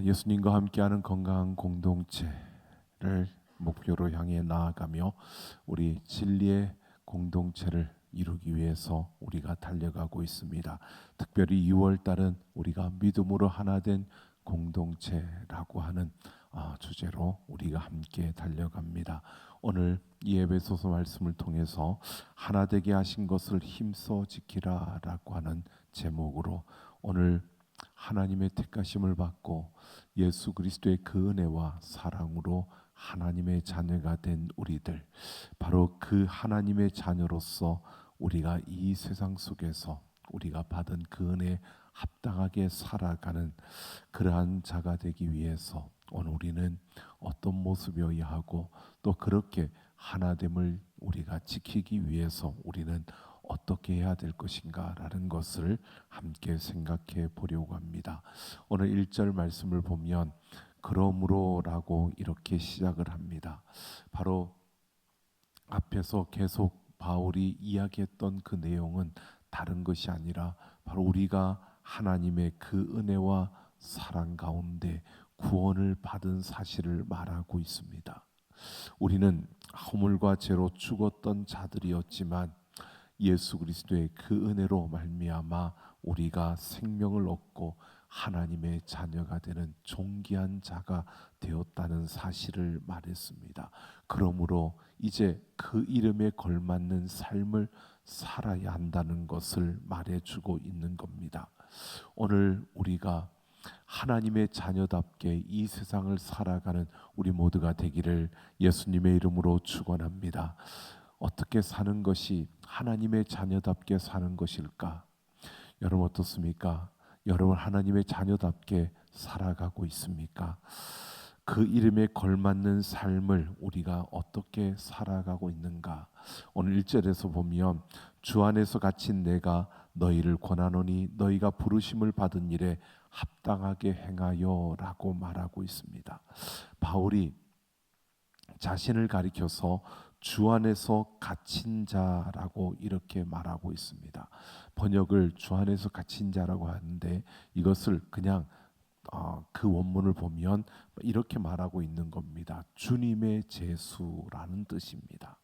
예수님과 함께하는 건강한 공동체를 목표로 향해 나아가며 우리 진리의 공동체를 이루기 위해서 우리가 달려가고 있습니다. 특별히 6월 달은 우리가 믿음으로 하나 된 공동체라고 하는 주제로 우리가 함께 달려갑니다. 오늘 이 에베소서 말씀을 통해서 하나 되게 하신 것을 힘써 지키라라고 하는 제목으로 오늘 하나님의 택하심을 받고 예수 그리스도의 그 은혜와 사랑으로 하나님의 자녀가 된 우리들, 바로 그 하나님의 자녀로서 우리가 이 세상 속에서 우리가 받은 그 은혜에 합당하게 살아가는 그러한 자가 되기 위해서 오늘 우리는 어떤 모습이어야 하고, 또 그렇게 하나됨을 우리가 지키기 위해서 우리는 어떻게 해야 될 것인가라는 것을 함께 생각해 보려고 합니다. 오늘 1절 말씀을 보면 그러므로라고 이렇게 시작을 합니다. 바로 앞에서 계속 바울이 이야기했던 그 내용은 다른 것이 아니라 바로 우리가 하나님의 그 은혜와 사랑 가운데 구원을 받은 사실을 말하고 있습니다. 우리는 허물과 죄로 죽었던 자들이었지만 예수 그리스도의 그 은혜로 말미암아 우리가 생명을 얻고 하나님의 자녀가 되는 존귀한 자가 되었다는 사실을 말했습니다. 그러므로 이제 그 이름에 걸맞는 삶을 살아야 한다는 것을 말해주고 있는 겁니다. 오늘 우리가 하나님의 자녀답게 이 세상을 살아가는 우리 모두가 되기를 예수님의 이름으로 축원합니다. 어떻게 사는 것이 하나님의 자녀답게 사는 것일까? 여러분 어떻습니까? 여러분 하나님의 자녀답게 살아가고 있습니까? 그 이름에 걸맞는 삶을 우리가 어떻게 살아가고 있는가? 오늘 1절에서 보면 주 안에서 갇힌 내가 너희를 권하노니 너희가 부르심을 받은 일에 합당하게 행하여 라고 말하고 있습니다. 바울이 자신을 가리켜서 주 안에서 갇힌 자라고 이렇게 말하고 있습니다. 번역을 주 안에서 갇힌 자라고 하는데 이것을 그냥 그 원문을 보면 이렇게 말하고 있는 겁니다. 주님의 제수라는 뜻입니다.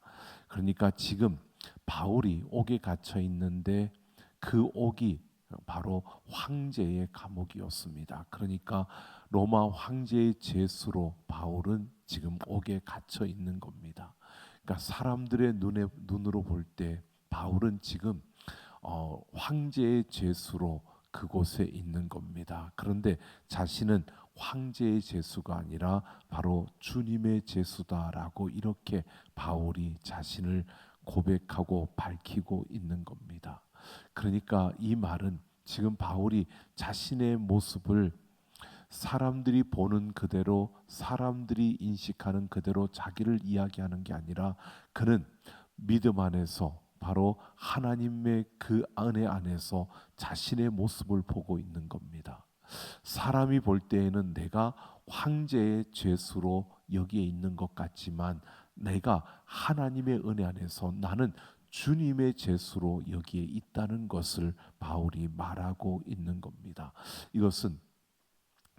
그러니까 지금 바울이 옥에 갇혀 있는데 그 옥이 바로 황제의 감옥이었습니다. 그러니까 로마 황제의 제수로 바울은 지금 옥에 갇혀 있는 겁니다. 그러니까 사람들의 눈으로 볼 때 바울은 지금 황제의 제수로 그곳에 있는 겁니다. 그런데 자신은 황제의 제수가 아니라 바로 주님의 제수다라고 이렇게 바울이 자신을 고백하고 밝히고 있는 겁니다. 그러니까 이 말은 지금 바울이 자신의 모습을 사람들이 보는 그대로, 사람들이 인식하는 그대로 자기를 이야기하는 게 아니라 그는 믿음 안에서 바로 하나님의 그 은혜 안에서 자신의 모습을 보고 있는 겁니다. 사람이 볼 때에는 내가 황제의 죄수로 여기에 있는 것 같지만 내가 하나님의 은혜 안에서 나는 주님의 죄수로 여기에 있다는 것을 바울이 말하고 있는 겁니다. 이것은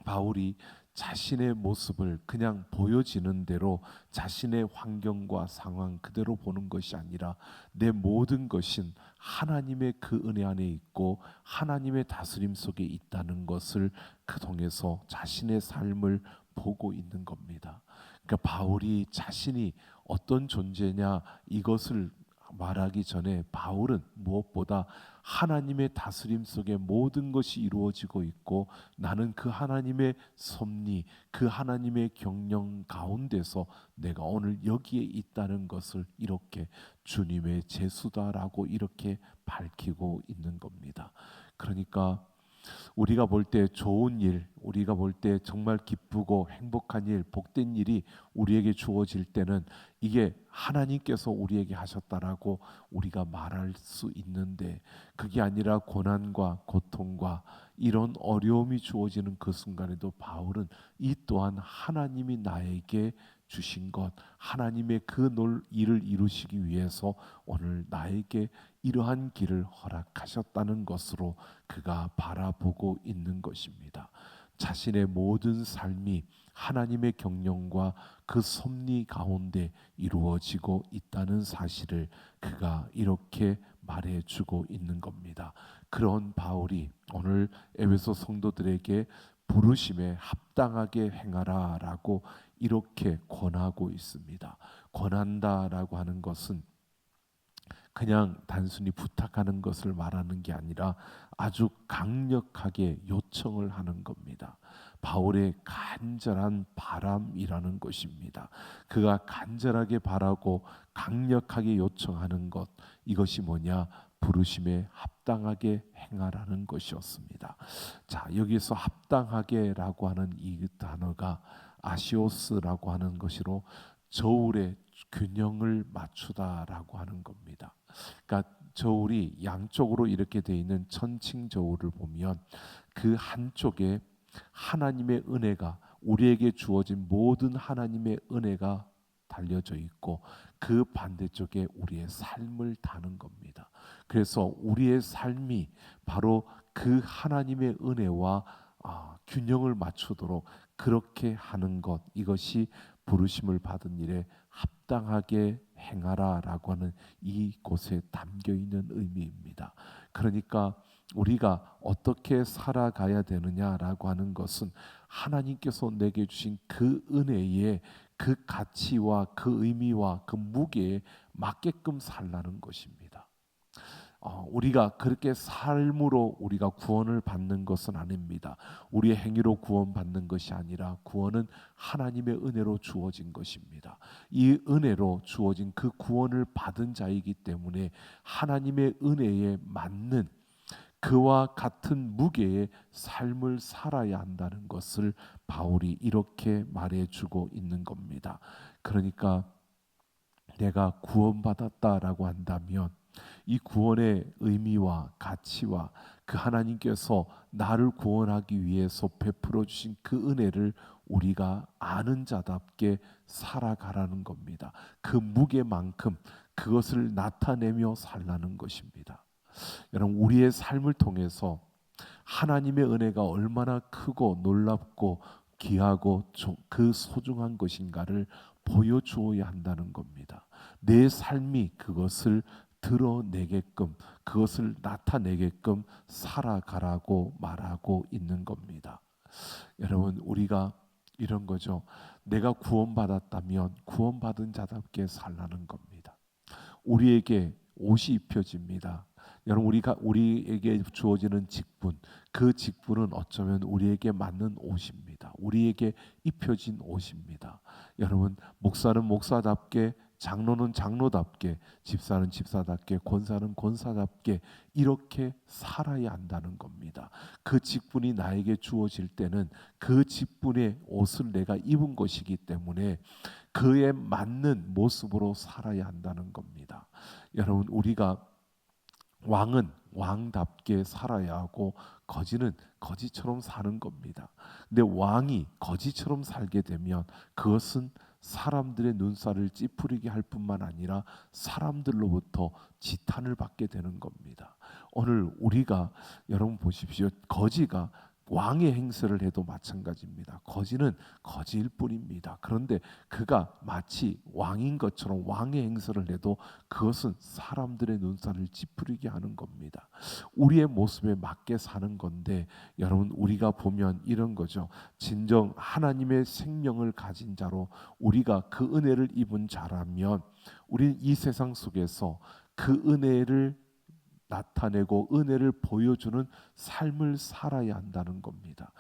바울이 자신의 모습을 그냥 보여지는 대로 자신의 환경과 상황 그대로 보는 것이 아니라 내 모든 것은 하나님의 그 은혜 안에 있고 하나님의 다스림 속에 있다는 것을 그 통해서 자신의 삶을 보고 있는 겁니다. 그러니까 바울이 자신이 어떤 존재냐 이것을 말하기 전에 바울은 무엇보다 하나님의 다스림 속에 모든 것이 이루어지고 있고 나는 그 하나님의 섭리, 그 하나님의 경영 가운데서 내가 오늘 여기에 있다는 것을 이렇게 주님의 제수다라고 이렇게 밝히고 있는 겁니다. 그러니까 우리가 볼 때 좋은 일, 우리가 볼 때 정말 기쁘고 행복한 일, 복된 일이 우리에게 주어질 때는 이게 하나님께서 우리에게 하셨다라고 우리가 말할 수 있는데 그게 아니라 고난과 고통과 이런 어려움이 주어지는 그 순간에도 바울은 이 또한 하나님이 나에게 주신 것, 하나님의 그 일을 이루시기 위해서 오늘 나에게 이러한 길을 허락하셨다는 것으로 그가 바라보고 있는 것입니다. 자신의 모든 삶이 하나님의 경영과 그 섭리 가운데 이루어지고 있다는 사실을 그가 이렇게 말해주고 있는 겁니다. 그런 바울이 오늘 에베소 성도들에게 부르심에 합당하게 행하라라고 이렇게 권하고 있습니다. 권한다라고 하는 것은 그냥 단순히 부탁하는 것을 말하는 게 아니라 아주 강력하게 요청을 하는 겁니다. 바울의 간절한 바람이라는 것입니다. 그가 간절하게 바라고 강력하게 요청하는 것, 이것이 뭐냐? 부르심에 합당하게 행하라는 것이었습니다. 자, 여기서 합당하게라고 하는 이 단어가 아시오스라고 하는 것으로 저울의 균형을 맞추다라고 하는 겁니다. 그러니까 저울이 양쪽으로 이렇게 되어 있는 천칭 저울을 보면 그 한쪽에 하나님의 은혜가, 우리에게 주어진 모든 하나님의 은혜가 달려져 있고 그 반대쪽에 우리의 삶을 다는 겁니다. 그래서 우리의 삶이 바로 그 하나님의 은혜와 균형을 맞추도록 그렇게 하는 것, 이것이 부르심을 받은 일에 합당하게 행하라라고 하는 이곳에 담겨 있는 의미입니다. 그러니까 우리가 어떻게 살아가야 되느냐라고 하는 것은 하나님께서 내게 주신 그 은혜의 그 가치와 그 의미와 그 무게에 맞게끔 살라는 것입니다. 우리가 그렇게 삶으로 우리가 구원을 받는 것은 아닙니다. 우리의 행위로 구원받는 것이 아니라 구원은 하나님의 은혜로 주어진 것입니다. 이 은혜로 주어진 그 구원을 받은 자이기 때문에 하나님의 은혜에 맞는 그와 같은 무게의 삶을 살아야 한다는 것을 바울이 이렇게 말해주고 있는 겁니다. 그러니까 내가 구원받았다라고 한다면 이 구원의 의미와 가치와 그 하나님께서 나를 구원하기 위해서 베풀어 주신 그 은혜를 우리가 아는 자답게 살아가라는 겁니다. 그 무게만큼 그것을 나타내며 살라는 것입니다. 여러분, 우리의 삶을 통해서 하나님의 은혜가 얼마나 크고 놀랍고 귀하고 그 소중한 것인가를 보여주어야 한다는 겁니다. 내 삶이 그것을 드러내게끔, 그것을 나타내게끔 살아가라고 말하고 있는 겁니다. 여러분, 우리가 이런 거죠. 내가 구원받았다면 구원받은 자답게 살라는 겁니다. 우리에게 옷이 입혀집니다. 여러분, 우리에게 주어지는 직분, 그 직분은 어쩌면 우리에게 맞는 옷입니다. 우리에게 입혀진 옷입니다. 여러분, 목사는 목사답게, 장로는 장로답게, 집사는 집사답게, 권사는 권사답게 이렇게 살아야 한다는 겁니다. 그 직분이 나에게 주어질 때는 그 직분의 옷을 내가 입은 것이기 때문에 그에 맞는 모습으로 살아야 한다는 겁니다. 여러분, 우리가 왕은 왕답게 살아야 하고 거지는 거지처럼 사는 겁니다. 근데 왕이 거지처럼 살게 되면 그것은 사람들의 눈살을 찌푸리게 할 뿐만 아니라 사람들로부터 지탄을 받게 되는 겁니다. 오늘 우리가, 여러분 보십시오. 거지가 왕의 행세를 해도 마찬가지입니다. 거지는 거지일 뿐입니다. 그런데 그가 마치 왕인 것처럼 왕의 행세를 해도 그것은 사람들의 눈살을 찌푸리게 하는 겁니다. 우리의 모습에 맞게 사는 건데, 여러분, 우리가 보면 이런 거죠. 진정 하나님의 생명을 가진 자로 우리가 그 은혜를 입은 자라면 우리는 이 세상 속에서 그 은혜를 나타내고 은혜를 보여주는 삶을 살아야 한다는 겁니다.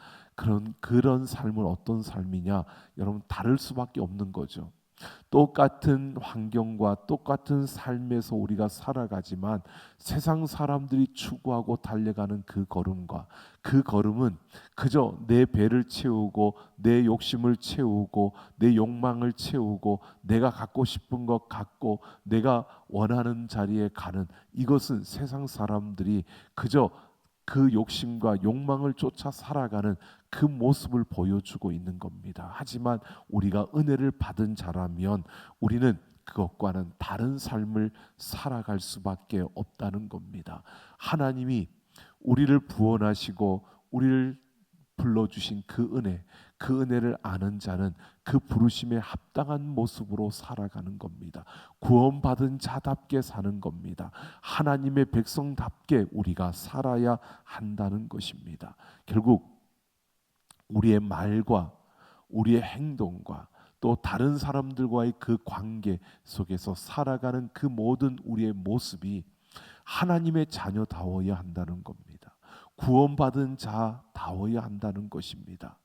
그런 삶은 어떤 삶이냐? 여러분, 다를 수밖에 없는 거죠. 똑같은 환경과 똑같은 삶에서 우리가 살아가지만 세상 사람들이 추구하고 달려가는 그 걸음과 그 걸음은 그저 내 배를 채우고 내 욕심을 채우고 내 욕망을 채우고 내가 갖고 싶은 것 갖고 내가 원하는 자리에 가는, 이것은 세상 사람들이 그저 그 욕심과 욕망을 쫓아 살아가는 그 모습을 보여주고 있는 겁니다. 하지만 우리가 은혜를 받은 자라면 우리는 그것과는 다른 삶을 살아갈 수밖에 없다는 겁니다. 하나님이 우리를 구원하시고 우리를 불러주신 그 은혜를 아는 자는 그 부르심에 합당한 모습으로 살아가는 겁니다. 구원받은 자답게 사는 겁니다. 하나님의 백성답게 우리가 살아야 한다는 것입니다. 결국 우리의 말과 우리의 행동과 또 다른 사람들과의 그 관계 속에서 살아가는 그 모든 우리의 모습이 하나님의 자녀다워야 한다는 겁니다. 구원받은 자다워야 한다는 것입니다.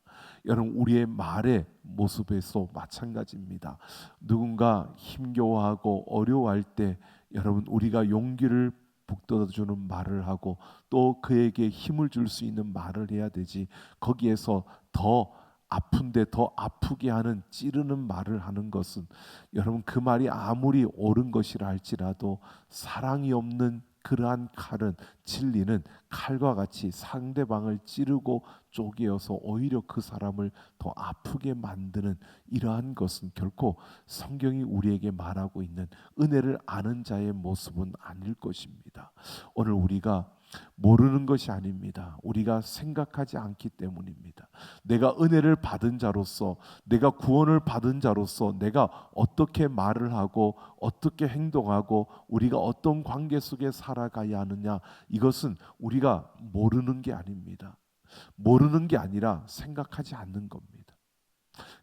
여러분, 우리의 말의 모습에서 마찬가지입니다. 누군가 힘겨워하고 어려워할 때 여러분, 우리가 용기를 북돋아주는 말을 하고 또 그에게 힘을 줄 수 있는 말을 해야 되지, 거기에서 더 아픈데 더 아프게 하는 찌르는 말을 하는 것은, 여러분, 그 말이 아무리 옳은 것이라 할지라도 사랑이 없는 그러한 칼은, 진리는 칼과 같이 상대방을 찌르고 쪼개어서 오히려 그 사람을 더 아프게 만드는 이러한 것은 결코 성경이 우리에게 말하고 있는 은혜를 아는 자의 모습은 아닐 것입니다. 오늘 우리가 모르는 것이 아닙니다. 우리가 생각하지 않기 때문입니다. 내가 은혜를 받은 자로서, 내가 구원을 받은 자로서 내가 어떻게 말을 하고 어떻게 행동하고 우리가 어떤 관계 속에 살아가야 하느냐, 이것은 우리가 모르는 게 아닙니다. 모르는 게 아니라 생각하지 않는 겁니다.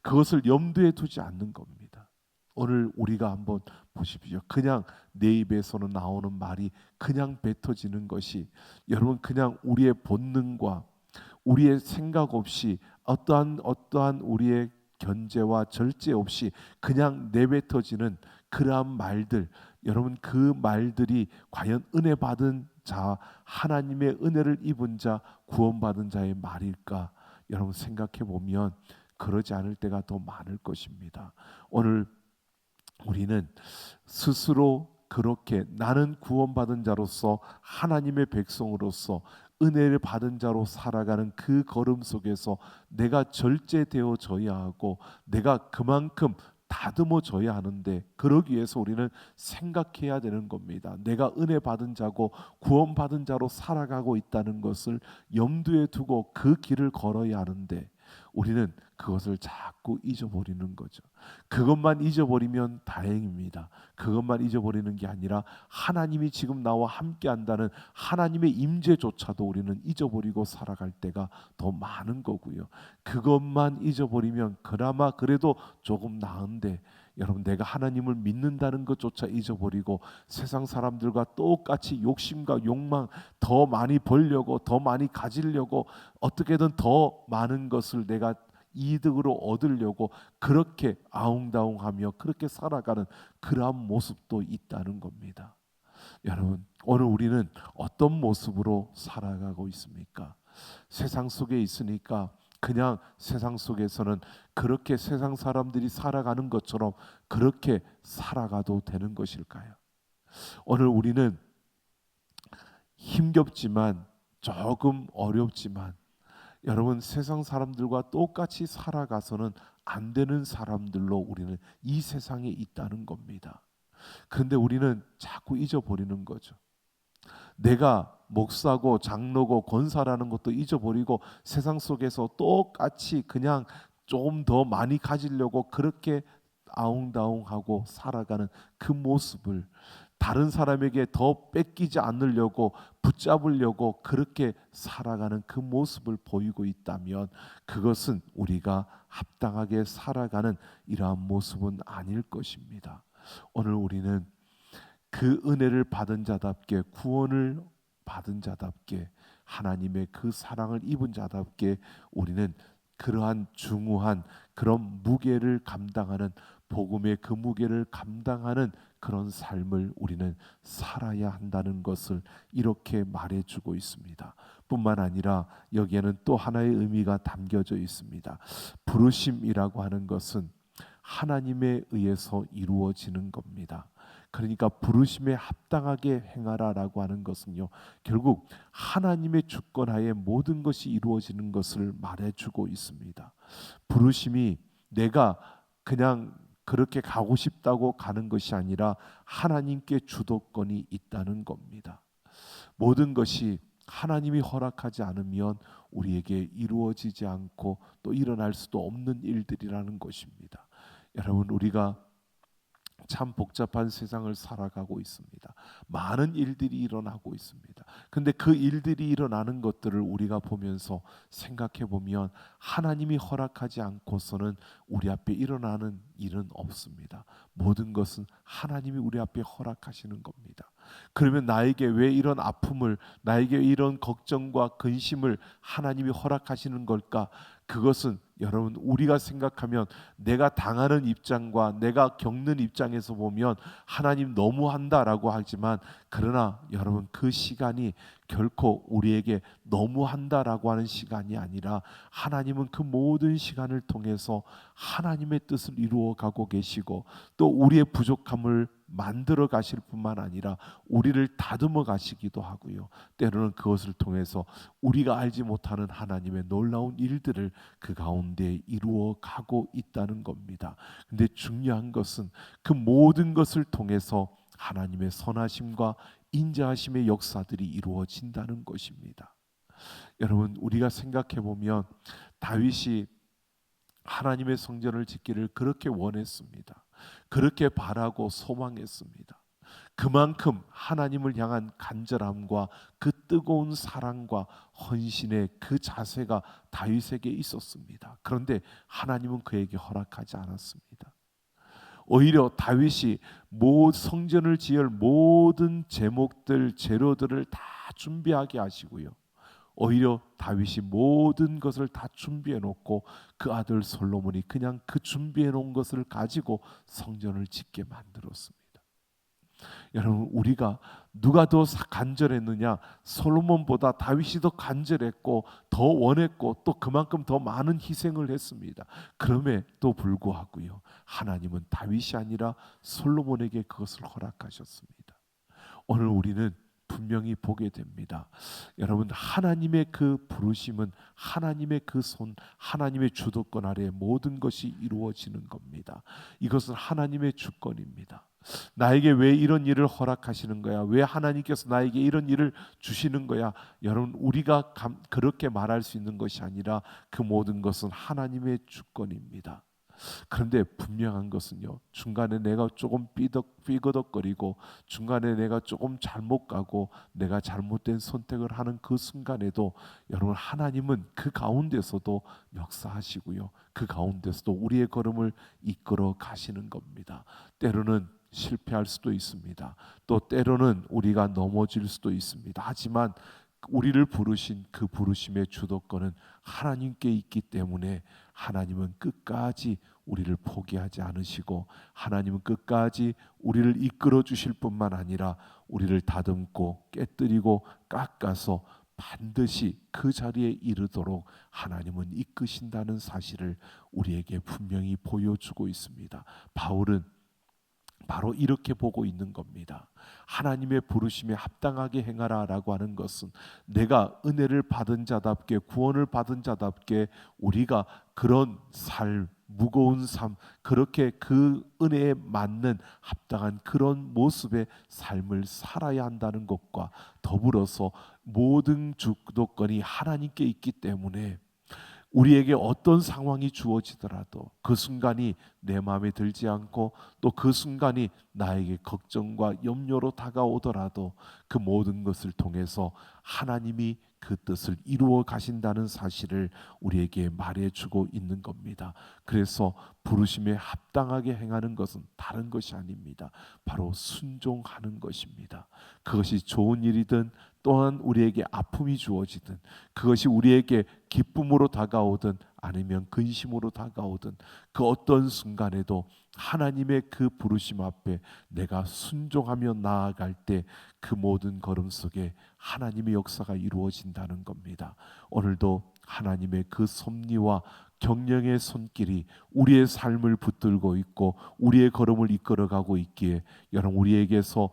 그것을 염두에 두지 않는 겁니다. 오늘 우리가 한번 보십시오. 그냥 내 입에서는 나오는 말이 그냥 뱉어지는 것이, 여러분, 그냥 우리의 본능과 우리의 생각 없이 어떠한 우리의 견제와 절제 없이 그냥 내뱉어지는 그러한 말들, 여러분, 그 말들이 과연 은혜 받은 자, 하나님의 은혜를 입은 자, 구원받은 자의 말일까? 여러분, 생각해 보면 그러지 않을 때가 더 많을 것입니다. 오늘 우리는 스스로 그렇게 나는 구원받은 자로서, 하나님의 백성으로서 은혜를 받은 자로 살아가는 그 걸음 속에서 내가 절제되어져야 하고 내가 그만큼 다듬어져야 하는데, 그러기 위해서 우리는 생각해야 되는 겁니다. 내가 은혜 받은 자고 구원받은 자로 살아가고 있다는 것을 염두에 두고 그 길을 걸어야 하는데, 우리는 그것을 자꾸 잊어버리는 거죠. 그것만 잊어버리면 다행입니다. 그것만 잊어버리는 게 아니라 하나님이 지금 나와 함께 한다는 하나님의 임재조차도 우리는 잊어버리고 살아갈 때가 더 많은 거고요. 그것만 잊어버리면 그나마 그래도 조금 나은데, 여러분, 내가 하나님을 믿는다는 것조차 잊어버리고 세상 사람들과 똑같이 욕심과 욕망, 더 많이 벌려고, 더 많이 가지려고, 어떻게든 더 많은 것을 내가 이득으로 얻으려고 그렇게 아웅다웅하며 그렇게 살아가는 그러한 모습도 있다는 겁니다. 여러분, 오늘 우리는 어떤 모습으로 살아가고 있습니까? 세상 속에 있으니까 그냥 세상 속에서는 그렇게 세상 사람들이 살아가는 것처럼 그렇게 살아가도 되는 것일까요? 오늘 우리는 힘겹지만, 조금 어렵지만, 여러분, 세상 사람들과 똑같이 살아가서는 안 되는 사람들로 우리는 이 세상에 있다는 겁니다. 그런데 우리는 자꾸 잊어버리는 거죠. 내가 목사고 장로고 권사라는 것도 잊어버리고 세상 속에서 똑같이 그냥 좀 더 많이 가지려고 그렇게 아웅다웅하고 살아가는 그 모습을, 다른 사람에게 더 뺏기지 않으려고 붙잡으려고 그렇게 살아가는 그 모습을 보이고 있다면, 그것은 우리가 합당하게 살아가는 이러한 모습은 아닐 것입니다. 오늘 우리는 그 은혜를 받은 자답게, 구원을 받은 자답게, 하나님의 그 사랑을 입은 자답게 우리는 그러한 중후한 그런 무게를 감당하는, 복음의 그 무게를 감당하는 그런 삶을 우리는 살아야 한다는 것을 이렇게 말해주고 있습니다. 뿐만 아니라 여기에는 또 하나의 의미가 담겨져 있습니다. 부르심이라고 하는 것은 하나님에 의해서 이루어지는 겁니다. 그러니까 부르심에 합당하게 행하라라고 하는 것은요, 결국 하나님의 주권하에 모든 것이 이루어지는 것을 말해주고 있습니다. 부르심이 내가 그냥 그렇게 가고 싶다고 가는 것이 아니라 하나님께 주도권이 있다는 겁니다. 모든 것이 하나님이 허락하지 않으면 우리에게 이루어지지 않고 또 일어날 수도 없는 일들이라는 것입니다. 여러분, 우리가 참 복잡한 세상을 살아가고 있습니다. 많은 일들이 일어나고 있습니다. 근데 그 일들이 일어나는 것들을 우리가 보면서 생각해 보면 하나님이 허락하지 않고서는 우리 앞에 일어나는 일은 없습니다. 모든 것은 하나님이 우리 앞에 허락하시는 겁니다. 그러면 나에게 왜 이런 아픔을, 나에게 이런 걱정과 근심을 하나님이 허락하시는 걸까? 그것은 여러분, 우리가 생각하면 내가 당하는 입장과 내가 겪는 입장에서 보면 하나님 너무한다라고 하지만, 그러나 여러분, 그 시간이 결코 우리에게 너무한다라고 하는 시간이 아니라 하나님은 그 모든 시간을 통해서 하나님의 뜻을 이루어 가고 계시고, 또 우리의 부족함을 만들어 가실 뿐만 아니라 우리를 다듬어 가시기도 하고요. 때로는 그것을 통해서 우리가 알지 못하는 하나님의 놀라운 일들을 그 가운데 이루어 가고 있다는 겁니다. 근데 중요한 것은 그 모든 것을 통해서 하나님의 선하심과 인자하심의 역사들이 이루어진다는 것입니다. 여러분, 우리가 생각해 보면 다윗이 하나님의 성전을 짓기를 그렇게 원했습니다. 그렇게 바라고 소망했습니다. 그만큼 하나님을 향한 간절함과 그 뜨거운 사랑과 헌신의 그 자세가 다윗에게 있었습니다. 그런데 하나님은 그에게 허락하지 않았습니다. 오히려 다윗이 성전을 지을 모든 제목들, 재료들을 다 준비하게 하시고요. 오히려 다윗이 모든 것을 다 준비해 놓고 그 아들 솔로몬이 그냥 그 준비해 놓은 것을 가지고 성전을 짓게 만들었습니다. 여러분, 우리가 누가 더 간절했느냐? 솔로몬보다 다윗이 더 간절했고 더 원했고 또 그만큼 더 많은 희생을 했습니다. 그럼에도 불구하고요, 하나님은 다윗이 아니라 솔로몬에게 그것을 허락하셨습니다. 오늘 우리는 분명히 보게 됩니다. 여러분, 하나님의 그 부르심은 하나님의 그 손, 하나님의 주도권 아래 모든 것이 이루어지는 겁니다. 이것은 하나님의 주권입니다. 나에게 왜 이런 일을 허락하시는 거야? 왜 하나님께서 나에게 이런 일을 주시는 거야? 여러분, 우리가 그렇게 말할 수 있는 것이 아니라 그 모든 것은 하나님의 주권입니다. 그런데 분명한 것은요, 중간에 내가 조금 삐거덕거리고 중간에 내가 조금 잘못 가고 내가 잘못된 선택을 하는 그 순간에도 여러분, 하나님은 그 가운데서도 역사하시고요, 그 가운데서도 우리의 걸음을 이끌어 가시는 겁니다. 때로는 실패할 수도 있습니다. 또 때로는 우리가 넘어질 수도 있습니다. 하지만 우리를 부르신 그 부르심의 주도권은 하나님께 있기 때문에 하나님은 끝까지 우리를 포기하지 않으시고, 하나님은 끝까지 우리를 이끌어 주실 뿐만 아니라 우리를 다듬고 깨뜨리고 깎아서 반드시 그 자리에 이르도록 하나님은 이끄신다는 사실을 우리에게 분명히 보여주고 있습니다. 바울은 바로 이렇게 보고 있는 겁니다. 하나님의 부르심에 합당하게 행하라라고 하는 것은 내가 은혜를 받은 자답게, 구원을 받은 자답게 우리가 그런 삶, 무거운 삶, 그렇게 그 은혜에 맞는 합당한 그런 모습의 삶을 살아야 한다는 것과 더불어서 모든 주도권이 하나님께 있기 때문에 우리에게 어떤 상황이 주어지더라도 그 순간이 내 마음에 들지 않고 또 그 순간이 나에게 걱정과 염려로 다가오더라도 그 모든 것을 통해서 하나님이 그 뜻을 이루어 가신다는 사실을 우리에게 말해주고 있는 겁니다. 그래서 부르심에 합당하게 행하는 것은 다른 것이 아닙니다. 바로 순종하는 것입니다. 그것이 좋은 일이든 또한 우리에게 아픔이 주어지든, 그것이 우리에게 기쁨으로 다가오든 아니면 근심으로 다가오든, 그 어떤 순간에도 하나님의 그 부르심 앞에 내가 순종하며 나아갈 때 그 모든 걸음 속에 하나님의 역사가 이루어진다는 겁니다. 오늘도 하나님의 그 섭리와 경영의 손길이 우리의 삶을 붙들고 있고 우리의 걸음을 이끌어가고 있기에, 여러분, 우리에게서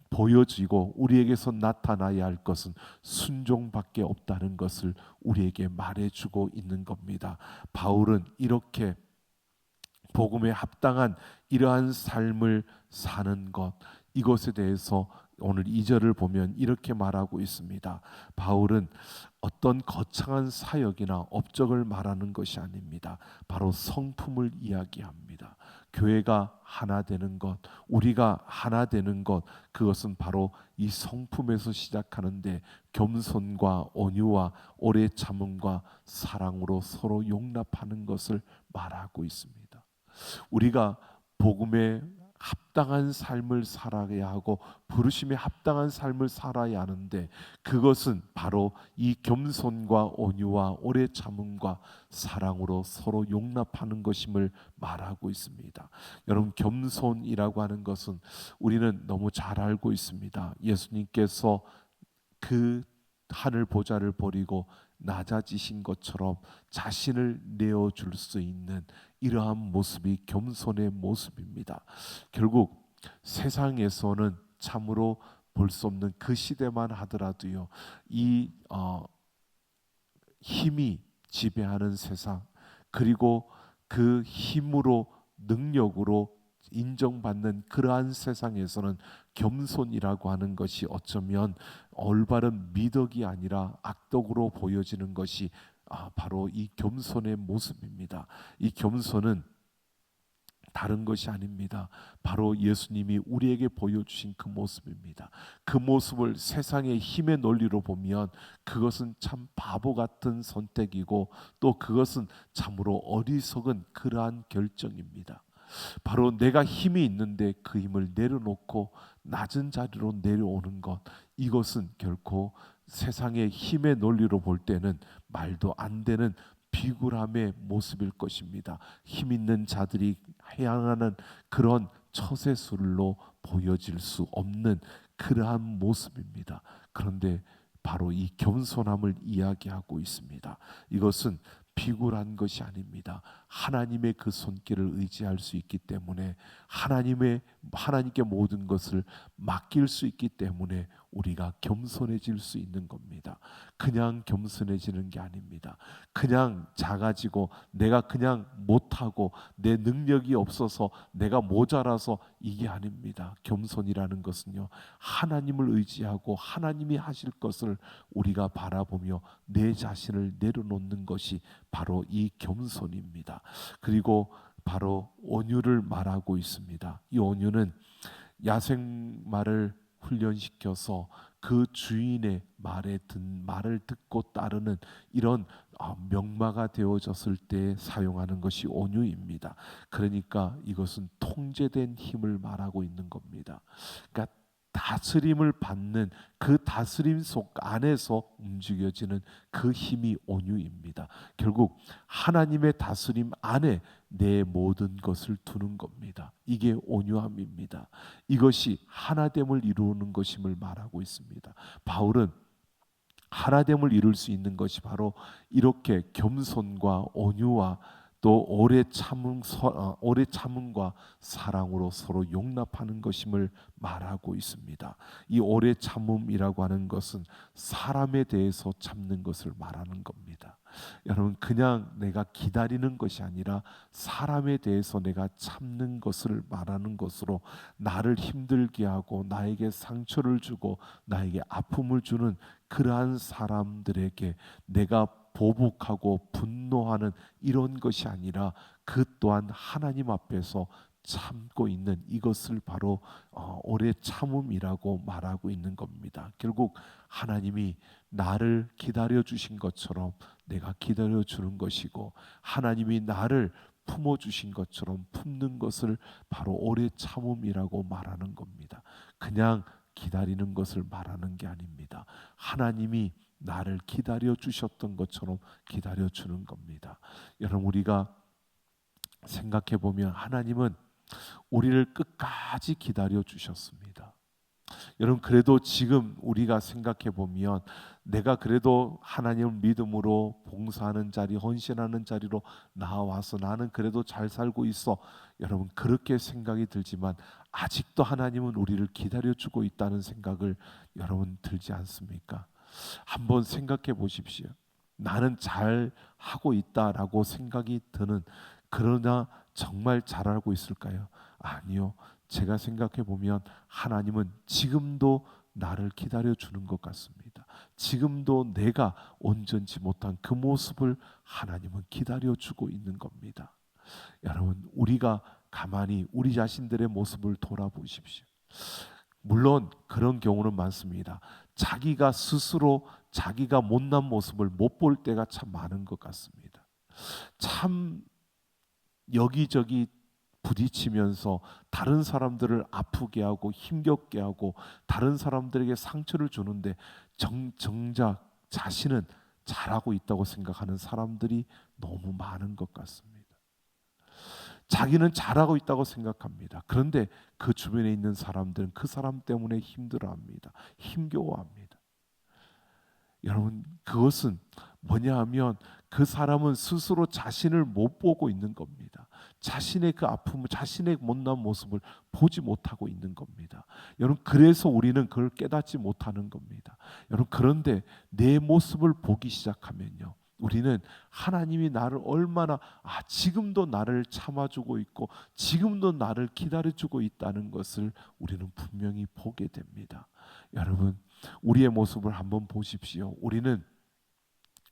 보여지고 우리에게서 나타나야 할 것은 순종밖에 없다는 것을 우리에게 말해주고 있는 겁니다. 바울은 이렇게 복음에 합당한 이러한 삶을 사는 것, 이것에 대해서 오늘 2절을 보면 이렇게 말하고 있습니다. 바울은 어떤 거창한 사역이나 업적을 말하는 것이 아닙니다. 바로 성품을 이야기합니다. 교회가 하나 되는 것, 우리가 하나 되는 것, 그것은 바로 이 성품에서 시작하는데 겸손과 온유와 오래 참음과 사랑으로 서로 용납하는 것을 말하고 있습니다. 우리가 복음에 합당한 삶을 살아야 하고 부르심에 합당한 삶을 살아야 하는데 그것은 바로 이 겸손과 온유와 오래 참음과 사랑으로 서로 용납하는 것임을 말하고 있습니다. 여러분, 겸손이라고 하는 것은 우리는 너무 잘 알고 있습니다. 예수님께서 그 하늘 보좌를 버리고 낮아지신 것처럼 자신을 내어줄 수 있는 이러한 모습이 겸손의 모습입니다. 결국 세상에서는 참으로 볼 수 없는 그 시대만 하더라도요, 이 힘이 지배하는 세상, 그리고 그 힘으로 능력으로 인정받는 그러한 세상에서는 겸손이라고 하는 것이 어쩌면 올바른 미덕이 아니라 악덕으로 보여지는 것이 바로 이 겸손의 모습입니다. 이 겸손은 다른 것이 아닙니다. 바로 예수님이 우리에게 보여주신 그 모습입니다. 그 모습을 세상의 힘의 논리로 보면 그것은 참 바보 같은 선택이고 또 그것은 참으로 어리석은 그러한 결정입니다. 바로 내가 힘이 있는데 그 힘을 내려놓고 낮은 자리로 내려오는 것, 이것은 결코 세상의 힘의 논리로 볼 때는 말도 안 되는 비굴함의 모습일 것입니다. 힘 있는 자들이 향하는 그런 처세술로 보여질 수 없는 그러한 모습입니다. 그런데 바로 이 겸손함을 이야기하고 있습니다. 이것은 비굴한 것이 아닙니다. 하나님의 그 손길을 의지할 수 있기 때문에 하나님께 모든 것을 맡길 수 있기 때문에 우리가 겸손해질 수 있는 겁니다. 그냥 겸손해지는 게 아닙니다. 그냥 작아지고 내가 그냥 못하고 내 능력이 없어서 내가 모자라서 이게 아닙니다. 겸손이라는 것은요, 하나님을 의지하고 하나님이 하실 것을 우리가 바라보며 내 자신을 내려놓는 것이 바로 이 겸손입니다. 그리고 바로 온유를 말하고 있습니다. 이 온유는 야생마를 훈련시켜서 그 주인의 말을 듣고 따르는 이런 명마가 되어졌을 때 사용하는 것이 온유입니다. 그러니까 이것은 통제된 힘을 말하고 있는 겁니다. 그러니까 다스림을 받는 그 다스림 속 안에서 움직여지는 그 힘이 온유입니다. 결국 하나님의 다스림 안에 내 모든 것을 두는 겁니다. 이게 온유함입니다. 이것이 하나됨을 이루는 것임을 말하고 있습니다. 바울은 하나됨을 이룰 수 있는 것이 바로 이렇게 겸손과 온유와 또 오래 참음과 사랑으로 서로 용납하는 것임을 말하고 있습니다. 이 오래 참음이라고 하는 것은 사람에 대해서 참는 것을 말하는 겁니다. 여러분, 그냥 내가 기다리는 것이 아니라 사람에 대해서 내가 참는 것을 말하는 것으로 나를 힘들게 하고 나에게 상처를 주고 나에게 아픔을 주는 그러한 사람들에게 내가 보복하고 분노하는 이런 것이 아니라 그 또한 하나님 앞에서 참고 있는 이것을 바로 오래 참음이라고 말하고 있는 겁니다. 결국 하나님이 나를 기다려 주신 것처럼 내가 기다려 주는 것이고 하나님이 나를 품어 주신 것처럼 품는 것을 바로 오래 참음이라고 말하는 겁니다. 그냥 기다리는 것을 말하는 게 아닙니다. 하나님이 나를 기다려 주셨던 것처럼 기다려 주는 겁니다. 여러분, 우리가 생각해 보면 하나님은 우리를 끝까지 기다려 주셨습니다. 여러분, 그래도 지금 우리가 생각해 보면 내가 그래도 하나님을 믿음으로 봉사하는 자리, 헌신하는 자리로 나와서 나는 그래도 잘 살고 있어. 여러분, 그렇게 생각이 들지만 아직도 하나님은 우리를 기다려 주고 있다는 생각을 여러분 들지 않습니까? 한번 생각해 보십시오. 나는 잘 하고 있다라고 생각이 드는, 그러나 정말 잘하고 있을까요? 아니요. 제가 생각해 보면 하나님은 지금도 나를 기다려 주는 것 같습니다. 지금도 내가 온전치 못한 그 모습을 하나님은 기다려 주고 있는 겁니다. 여러분, 우리가 가만히 우리 자신들의 모습을 돌아보십시오. 물론 그런 경우는 많습니다. 자기가 스스로 자기가 못난 모습을 못 볼 때가 참 많은 것 같습니다. 참 여기저기 부딪히면서 다른 사람들을 아프게 하고 힘겹게 하고 다른 사람들에게 상처를 주는데 정작 자신은 잘하고 있다고 생각하는 사람들이 너무 많은 것 같습니다. 자기는 잘하고 있다고 생각합니다. 그런데 그 주변에 있는 사람들은 그 사람 때문에 힘들어합니다. 힘겨워합니다. 여러분, 그것은 뭐냐 하면 그 사람은 스스로 자신을 못 보고 있는 겁니다. 자신의 그 아픔을, 자신의 못난 모습을 보지 못하고 있는 겁니다. 여러분, 그래서 우리는 그걸 깨닫지 못하는 겁니다. 여러분, 그런데 내 모습을 보기 시작하면요, 우리는 하나님이 나를 얼마나 지금도 나를 참아주고 있고 지금도 나를 기다려주고 있다는 것을 우리는 분명히 보게 됩니다. 여러분, 우리의 모습을 한번 보십시오. 우리는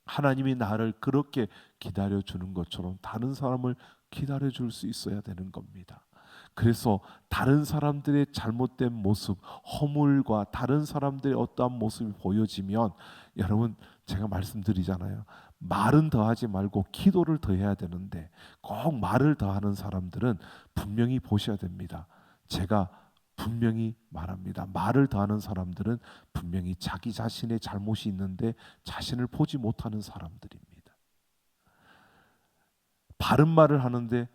하나님이 나를 그렇게 기다려주는 것처럼 다른 사람을 기다려줄 수 있어야 되는 겁니다. 그래서 다른 사람들의 잘못된 모습, 허물과 다른 사람들의 어떠한 모습이 보여지면, 여러분, 제가 말씀드리잖아요. 말은 더하지 말고 기도를 더해야 되는데 꼭 말을 더하는 사람들은 분명히 보셔야 됩니다. 제가 분명히 말합니다. 말을 더하는 사람들은 분명히 자기 자신의 잘못이 있는데 자신을 보지 못하는 사람들입니다. 바른 말을 하는데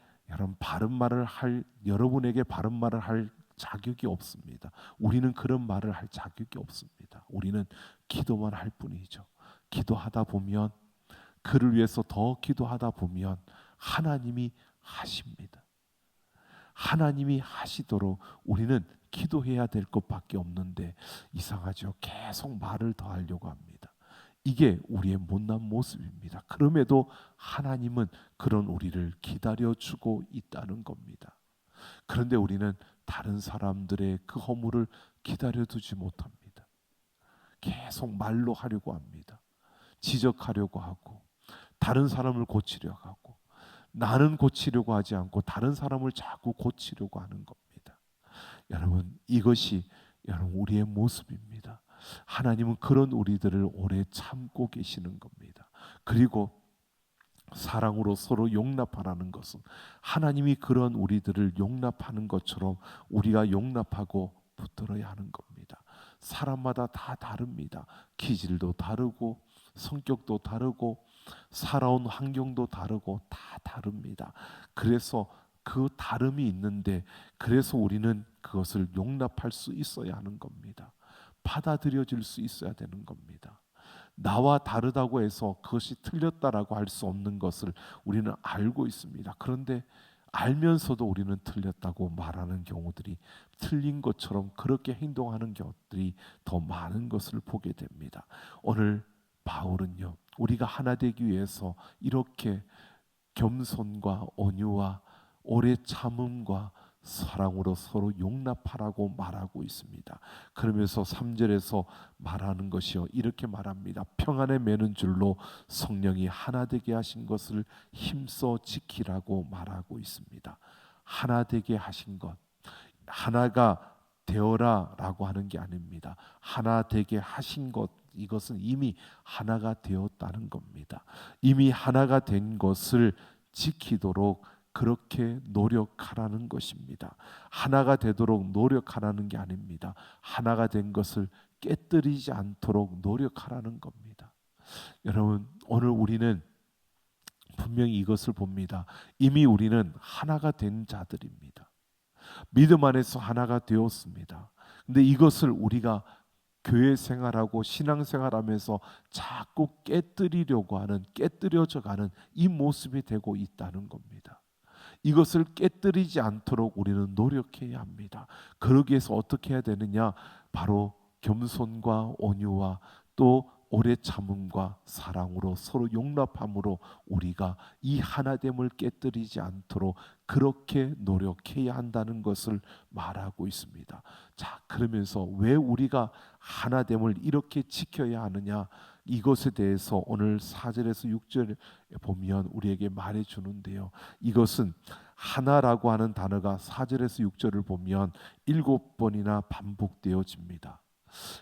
여러분에게 바른 말을 할 자격이 없습니다. 우리는 그런 말을 할 자격이 없습니다. 우리는 기도만 할 뿐이죠. 기도하다 보면, 그를 위해서 더 기도하다 보면 하나님이 하십니다. 하나님이 하시도록 우리는 기도해야 될 것밖에 없는데 이상하죠. 계속 말을 더 하려고 합니다. 이게 우리의 못난 모습입니다. 그럼에도 하나님은 그런 우리를 기다려주고 있다는 겁니다. 그런데 우리는 다른 사람들의 그 허물을 기다려두지 못합니다. 계속 말로 하려고 합니다. 지적하려고 하고 다른 사람을 고치려고 하고, 나는 고치려고 하지 않고 다른 사람을 자꾸 고치려고 하는 겁니다. 여러분, 이것이 우리의 모습입니다. 하나님은 그런 우리들을 오래 참고 계시는 겁니다. 그리고 사랑으로 서로 용납하라는 것은 하나님이 그런 우리들을 용납하는 것처럼 우리가 용납하고 붙들어야 하는 겁니다. 사람마다 다 다릅니다. 기질도 다르고 성격도 다르고 살아온 환경도 다르고 다 다릅니다. 그래서 그 다름이 있는데, 그래서 우리는 그것을 용납할 수 있어야 하는 겁니다. 받아들여질 수 있어야 되는 겁니다. 나와 다르다고 해서 그것이 틀렸다라고 할 수 없는 것을 우리는 알고 있습니다. 그런데 알면서도 우리는 틀렸다고 말하는 경우들이, 틀린 것처럼 그렇게 행동하는 경우들이 더 많은 것을 보게 됩니다. 오늘 바울은요, 우리가 하나 되기 위해서 이렇게 겸손과 온유와 오래 참음과 사랑으로 서로 용납하라고 말하고 있습니다. 그러면서 3절에서 말하는 것이요, 이렇게 말합니다. 평안에 매는 줄로 성령이 하나 되게 하신 것을 힘써 지키라고 말하고 있습니다. 하나 되게 하신 것, 하나가 되어라 라고 하는 게 아닙니다. 하나 되게 하신 것, 이것은 이미 하나가 되었다는 겁니다. 이미 하나가 된 것을 지키도록 그렇게 노력하라는 것입니다. 하나가 되도록 노력하라는 게 아닙니다. 하나가 된 것을 깨뜨리지 않도록 노력하라는 겁니다. 여러분, 오늘 우리는 분명히 이것을 봅니다. 이미 우리는 하나가 된 자들입니다. 믿음 안에서 하나가 되었습니다. 근데 이것을 우리가 교회 생활하고 신앙 생활하면서 자꾸 깨뜨리려고 하는, 깨뜨려져가는 이 모습이 되고 있다는 겁니다. 이것을 깨뜨리지 않도록 우리는 노력해야 합니다. 그러기 위해서 어떻게 해야 되느냐? 바로 겸손과 온유와 또 오래 참음과 사랑으로 서로 용납함으로 우리가 이 하나됨을 깨뜨리지 않도록 그렇게 노력해야 한다는 것을 말하고 있습니다. 자, 그러면서 왜 우리가 하나됨을 이렇게 지켜야 하느냐, 이것에 대해서 오늘 4절에서 6절에 보면 우리에게 말해 주는데요. 이것은 하나라고 하는 단어가 4절에서 6절을 보면 7번이나 반복되어집니다.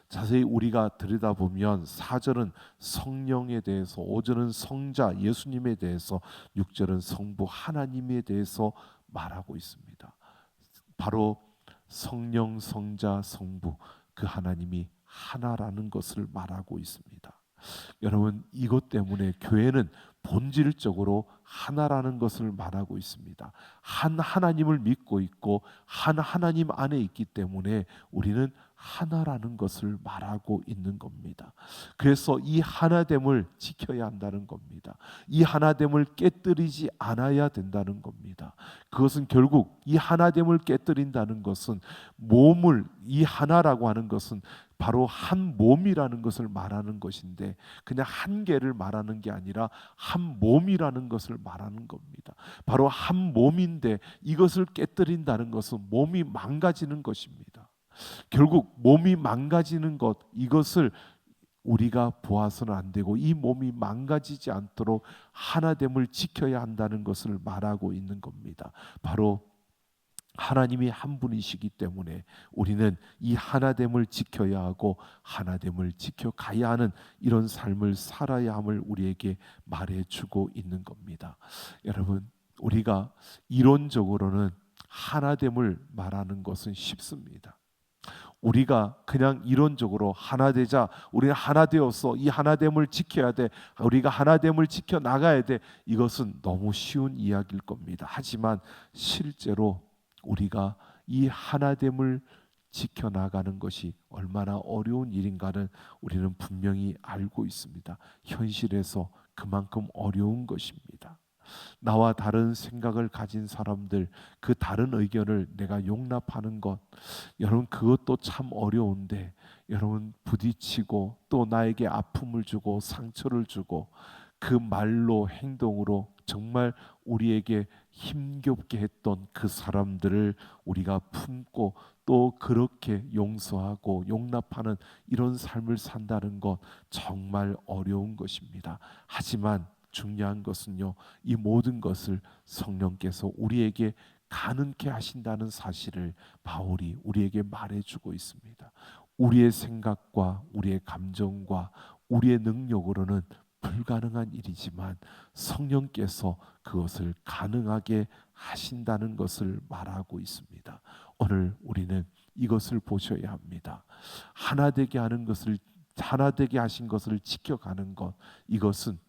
자세히 우리가 들여다보면 4절은 성령에 대해서, 5절은 성자 예수님에 대해서, 6절은 성부 하나님에 대해서 말하고 있습니다. 바로 성령, 성자, 성부 그 하나님이 하나라는 것을 말하고 있습니다. 여러분, 이것 때문에 교회는 본질적으로 하나라는 것을 말하고 있습니다. 한 하나님을 믿고 있고 한 하나님 안에 있기 때문에 우리는 하나라는 것을 말하고 있는 겁니다. 그래서 이 하나됨을 지켜야 한다는 겁니다. 이 하나됨을 깨뜨리지 않아야 된다는 겁니다. 그것은 결국 이 하나됨을 깨뜨린다는 것은 몸을, 이 하나라고 하는 것은 바로 한 몸이라는 것을 말하는 것인데, 그냥 한 개를 말하는 게 아니라 한 몸이라는 것을 말하는 겁니다. 바로 한 몸인데 이것을 깨뜨린다는 것은 몸이 망가지는 것입니다. 결국 몸이 망가지는 것, 이것을 우리가 보아서는 안 되고 이 몸이 망가지지 않도록 하나됨을 지켜야 한다는 것을 말하고 있는 겁니다. 바로 하나님이 한 분이시기 때문에 우리는 이 하나됨을 지켜야 하고 하나됨을 지켜가야 하는 이런 삶을 살아야 함을 우리에게 말해주고 있는 겁니다. 여러분, 우리가 이론적으로는 하나됨을 말하는 것은 쉽습니다. 우리가 그냥 이론적으로 하나 되자, 우리는 하나 되어서 이 하나됨을 지켜야 돼, 우리가 하나됨을 지켜나가야 돼, 이것은 너무 쉬운 이야기일 겁니다. 하지만 실제로 우리가 이 하나됨을 지켜나가는 것이 얼마나 어려운 일인가는 우리는 분명히 알고 있습니다. 현실에서 그만큼 어려운 것입니다. 나와 다른 생각을 가진 사람들, 그 다른 의견을 내가 용납하는 것, 여러분 그것도 참 어려운데, 여러분 부딪히고 또 나에게 아픔을 주고 상처를 주고 그 말로 행동으로 정말 우리에게 힘겹게 했던 그 사람들을 우리가 품고 또 그렇게 용서하고 용납하는 이런 삶을 산다는 것 정말 어려운 것입니다. 하지만 중요한 것은요, 이 모든 것을 성령께서 우리에게 가능케 하신다는 사실을 바울이 우리에게 말해주고 있습니다. 우리의 생각과 우리의 감정과 우리의 능력으로는 불가능한 일이지만 성령께서 그것을 가능하게 하신다는 것을 말하고 있습니다. 오늘 우리는 이것을 보셔야 합니다. 하나 되게 하는 것을, 하나 되게 하신 것을 지켜가는 것, 이것은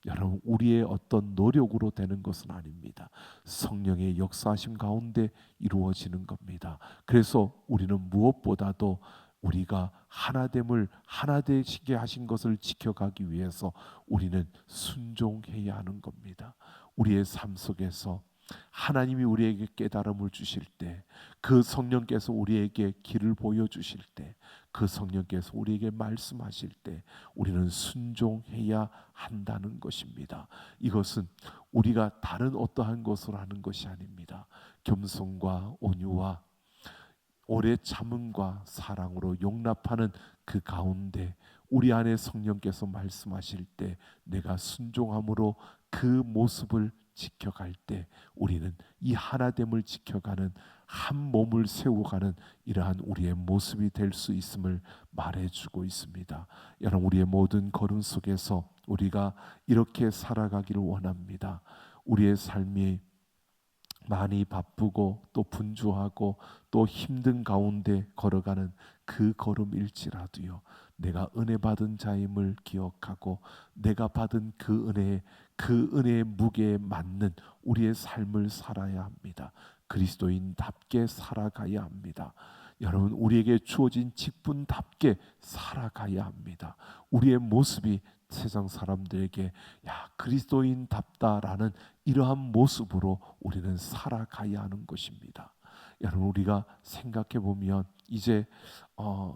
여러분 우리의 어떤 노력으로 되는 것은 아닙니다. 성령의 역사하심 가운데 이루어지는 겁니다. 그래서 우리는 무엇보다도 우리가 하나됨을, 하나 되시게 하신 것을 지켜가기 위해서 우리는 순종해야 하는 겁니다. 우리의 삶 속에서 하나님이 우리에게 깨달음을 주실 때, 그 성령께서 우리에게 길을 보여주실 때, 그 성령께서 우리에게 말씀하실 때 우리는 순종해야 한다는 것입니다. 이것은 우리가 다른 어떠한 것으로 하는 것이 아닙니다. 겸손과 온유와 오래 참음과 사랑으로 용납하는 그 가운데 우리 안에 성령께서 말씀하실 때 내가 순종함으로 그 모습을 지켜갈 때 우리는 이 하나됨을 지켜가는, 한 몸을 세워가는 이러한 우리의 모습이 될 수 있음을 말해주고 있습니다. 여러분, 우리의 모든 걸음 속에서 우리가 이렇게 살아가기를 원합니다. 우리의 삶이 많이 바쁘고 또 분주하고 또 힘든 가운데 걸어가는 그 걸음일지라도요, 내가 은혜 받은 자임을 기억하고 내가 받은 그 은혜의 무게에 맞는 우리의 삶을 살아야 합니다. 그리스도인답게 살아가야 합니다. 여러분, 우리에게 주어진 직분답게 살아가야 합니다. 우리의 모습이 세상 사람들에게 야, 그리스도인답다라는 이러한 모습으로 우리는 살아가야 하는 것입니다. 여러분, 우리가 생각해 보면 이제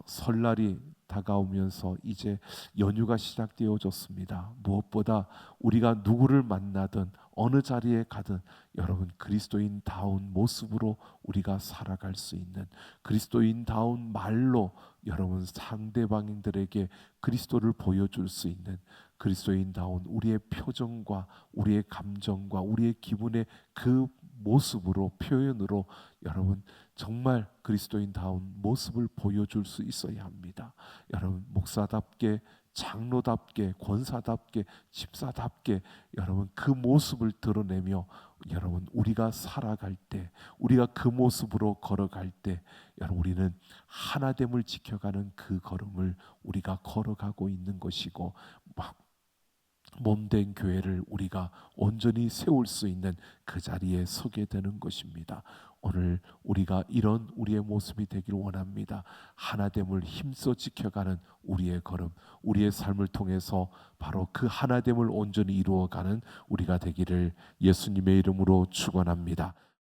설날이 다가오면서 이제 연휴가 시작되어졌습니다. 무엇보다 우리가 누구를 만나든 어느 자리에 가든 여러분 그리스도인다운 모습으로 우리가 살아갈 수 있는, 그리스도인다운 말로 여러분 상대방들에게 그리스도를 보여줄 수 있는, 그리스도인다운 우리의 표정과 우리의 감정과 우리의 기분의 그 모습으로, 표현으로 여러분 정말 그리스도인다운 모습을 보여줄 수 있어야 합니다. 여러분 목사답게, 장로답게, 권사답게, 집사답게 여러분 그 모습을 드러내며 여러분 우리가 살아갈 때, 우리가 그 모습으로 걸어갈 때 여러분 우리는 하나됨을 지켜가는 그 걸음을 우리가 걸어가고 있는 것이고, 몸된 교회를 우리가 온전히 세울 수 있는 그 자리에 서게 되는 것입니다. 오늘 우리가 이런 우리의 모습이 되길 원합니다. 하나됨을 힘써 지켜가는 우리의 걸음, 우리의 삶을 통해서 바로 그 하나됨을 온전히 이루어가는 우리가 되기를 예수님의 이름으로 축원합니다.